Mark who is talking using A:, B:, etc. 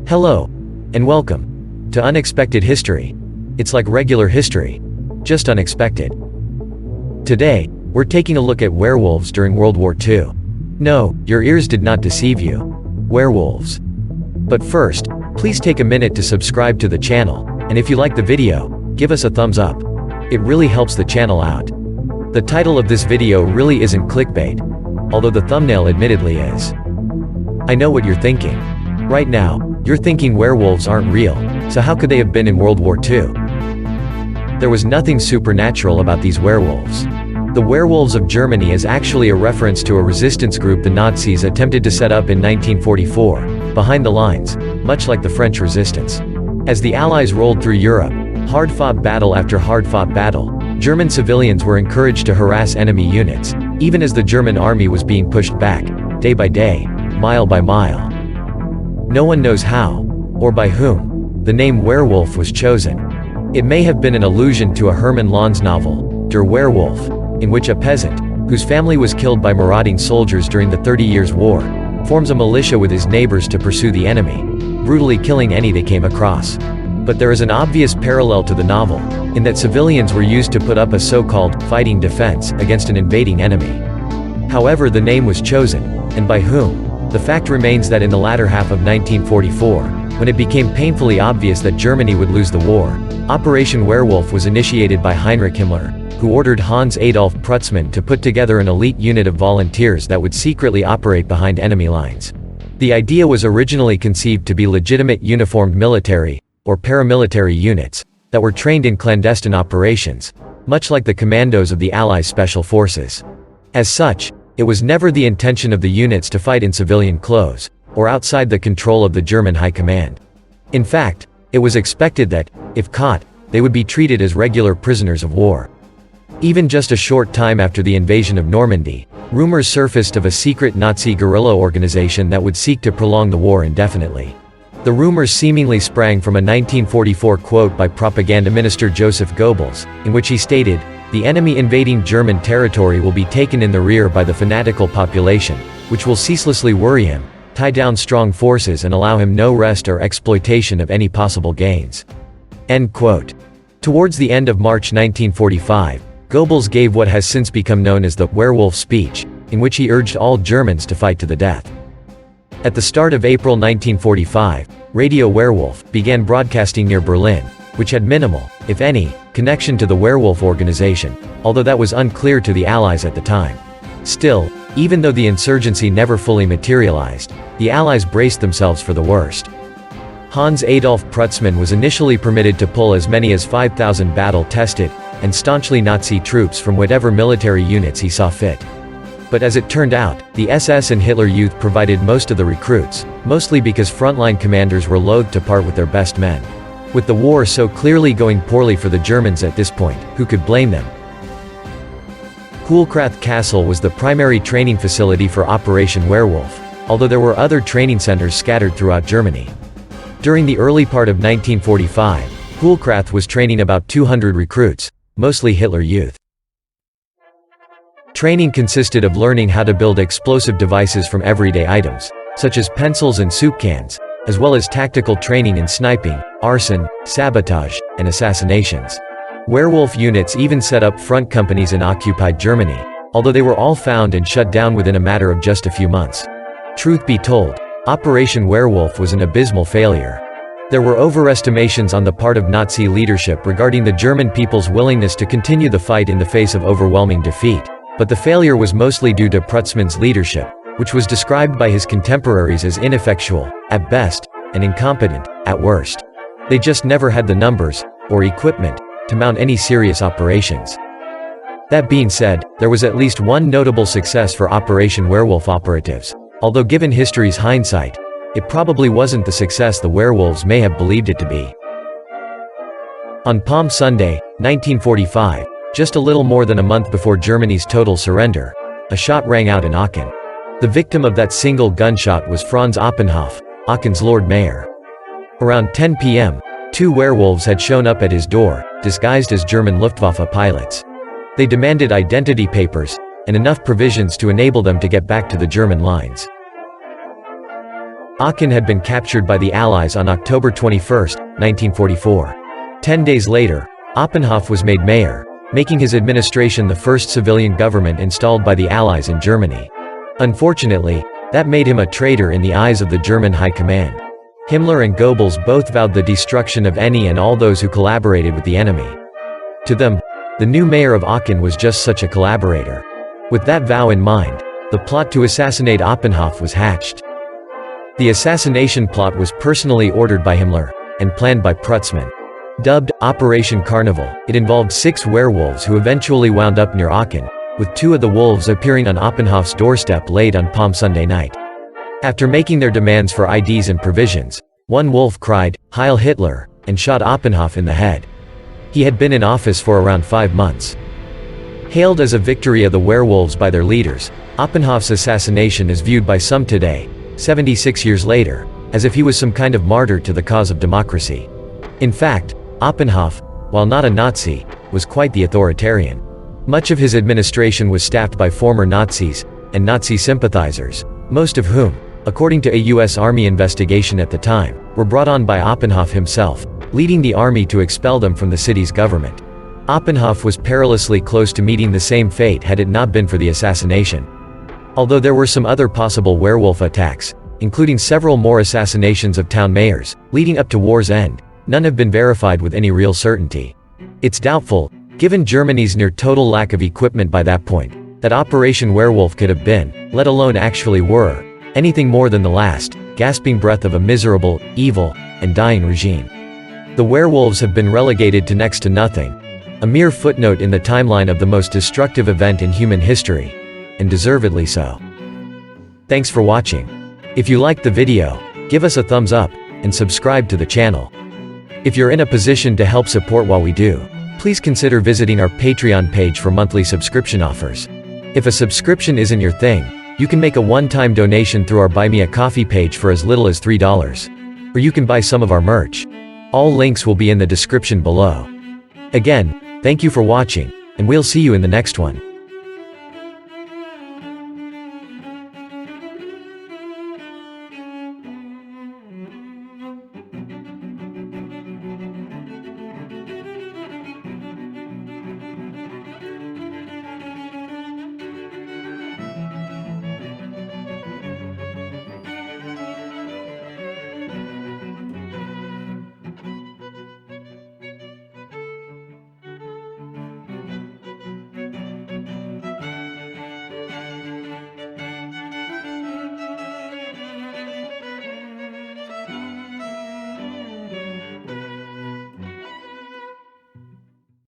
A: Hello, and welcome to Unexpected History. It's like regular history, just unexpected. Today, we're taking a look at werewolves during World War II. No, your ears did not deceive you. Werewolves. But first, please take a minute to subscribe to the channel, and if you like the video, give us a thumbs up. It really helps the channel out. The title of this video really isn't clickbait, although the thumbnail admittedly is. I know what you're thinking. Right now, you're thinking werewolves aren't real, so how could they have been in World War II? There was nothing supernatural about these werewolves. The Werewolves of Germany is actually a reference to a resistance group the Nazis attempted to set up in 1944, behind the lines, much like the French resistance. As the Allies rolled through Europe, hard-fought battle after hard-fought battle, German civilians were encouraged to harass enemy units, even as the German army was being pushed back, day by day, mile by mile. No one knows how, or by whom, the name werewolf was chosen. It may have been an allusion to a Hermann Löns novel, Der Werwolf, in which a peasant, whose family was killed by marauding soldiers during the 30 Years' War, forms a militia with his neighbors to pursue the enemy, brutally killing any they came across. But there is an obvious parallel to the novel, in that civilians were used to put up a so-called fighting defense against an invading enemy. However, the name was chosen, and by whom? The fact remains that in the latter half of 1944, when it became painfully obvious that Germany would lose the war, Operation Werewolf was initiated by Heinrich Himmler, who ordered Hans Adolf Prutzmann to put together an elite unit of volunteers that would secretly operate behind enemy lines. The idea was originally conceived to be legitimate uniformed military, or paramilitary units, that were trained in clandestine operations, much like the commandos of the Allies' special forces. As such, it was never the intention of the units to fight in civilian clothes, or outside the control of the German High Command. In fact, it was expected that, if caught, they would be treated as regular prisoners of war. Even just a short time after the invasion of Normandy, rumors surfaced of a secret Nazi guerrilla organization that would seek to prolong the war indefinitely. The rumors seemingly sprang from a 1944 quote by propaganda minister Joseph Goebbels, in which he stated, "The enemy invading German territory will be taken in the rear by the fanatical population, which will ceaselessly worry him, tie down strong forces and allow him no rest or exploitation of any possible gains." End quote. Towards the end of March 1945, Goebbels gave what has since become known as the werewolf speech, in which he urged all Germans to fight to the death. At the start of April 1945, Radio Werewolf began broadcasting near Berlin, which had minimal, if any, connection to the werewolf organization, although that was unclear to the Allies at the time. Still, even though the insurgency never fully materialized, the Allies braced themselves for the worst. Hans Adolf Prutzmann was initially permitted to pull as many as 5,000 battle-tested and staunchly Nazi troops from whatever military units he saw fit. But as it turned out, the SS and Hitler Youth provided most of the recruits, mostly because frontline commanders were loath to part with their best men. With the war so clearly going poorly for the Germans at this point, who could blame them? Hohlkrath Castle was the primary training facility for Operation Werewolf, although there were other training centers scattered throughout Germany. During the early part of 1945, Hohlkrath was training about 200 recruits, mostly Hitler Youth. Training consisted of learning how to build explosive devices from everyday items, such as pencils and soup cans, as well as tactical training in sniping, arson, sabotage, and assassinations. Werewolf units even set up front companies in occupied Germany, although they were all found and shut down within a matter of just a few months. Truth be told, Operation Werewolf was an abysmal failure. There were overestimations on the part of Nazi leadership regarding the German people's willingness to continue the fight in the face of overwhelming defeat, but the failure was mostly due to Prutzmann's leadership, which was described by his contemporaries as ineffectual, at best, and incompetent, at worst. They just never had the numbers, or equipment, to mount any serious operations. That being said, there was at least one notable success for Operation Werewolf operatives, although given history's hindsight, it probably wasn't the success the werewolves may have believed it to be. On Palm Sunday, 1945, just a little more than a month before Germany's total surrender, a shot rang out in Aachen. The victim of that single gunshot was Franz Oppenhoff, Aachen's Lord Mayor. Around 10 p.m., two werewolves had shown up at his door, disguised as German Luftwaffe pilots. They demanded identity papers, and enough provisions to enable them to get back to the German lines. Aachen had been captured by the Allies on October 21, 1944. 10 days later, Oppenhoff was made mayor, making his administration the first civilian government installed by the Allies in Germany. Unfortunately, that made him a traitor in the eyes of the German high command. Himmler and Goebbels both vowed the destruction of any and all those who collaborated with the enemy. To them, the new mayor of Aachen was just such a collaborator. With that vow in mind, the plot to assassinate Oppenhoff was hatched. The assassination plot was personally ordered by Himmler, and planned by Prutzmann. Dubbed Operation Carnival, it involved 6 werewolves who eventually wound up near Aachen, with 2 of the wolves appearing on Oppenhoff's doorstep late on Palm Sunday night. After making their demands for IDs and provisions, one wolf cried, "Heil Hitler," and shot Oppenhoff in the head. He had been in office for around 5 months. Hailed as a victory of the werewolves by their leaders, Oppenhoff's assassination is viewed by some today, 76 years later, as if he was some kind of martyr to the cause of democracy. In fact, Oppenhoff, while not a Nazi, was quite the authoritarian. Much of his administration was staffed by former Nazis and Nazi sympathizers, most of whom, according to a U.S. Army investigation at the time, were brought on by Oppenhoff himself, leading the army to expel them from the city's government. Oppenhoff was perilously close to meeting the same fate had it not been for the assassination. Although there were some other possible werewolf attacks, including several more assassinations of town mayors, leading up to war's end, none have been verified with any real certainty. It's doubtful, given Germany's near-total lack of equipment by that point, that Operation Werewolf could have been, let alone actually were, anything more than the last, gasping breath of a miserable, evil, and dying regime. The werewolves have been relegated to next to nothing, a mere footnote in the timeline of the most destructive event in human history, and deservedly so. Thanks for watching. If you liked the video, give us a thumbs up, and subscribe to the channel. If you're in a position to help support what we do, please consider visiting our Patreon page for monthly subscription offers. If a subscription isn't your thing, you can make a one-time donation through our Buy Me a Coffee page for as little as $3. Or you can buy some of our merch. All links will be in the description below. Again, thank you for watching, and we'll see you in the next one.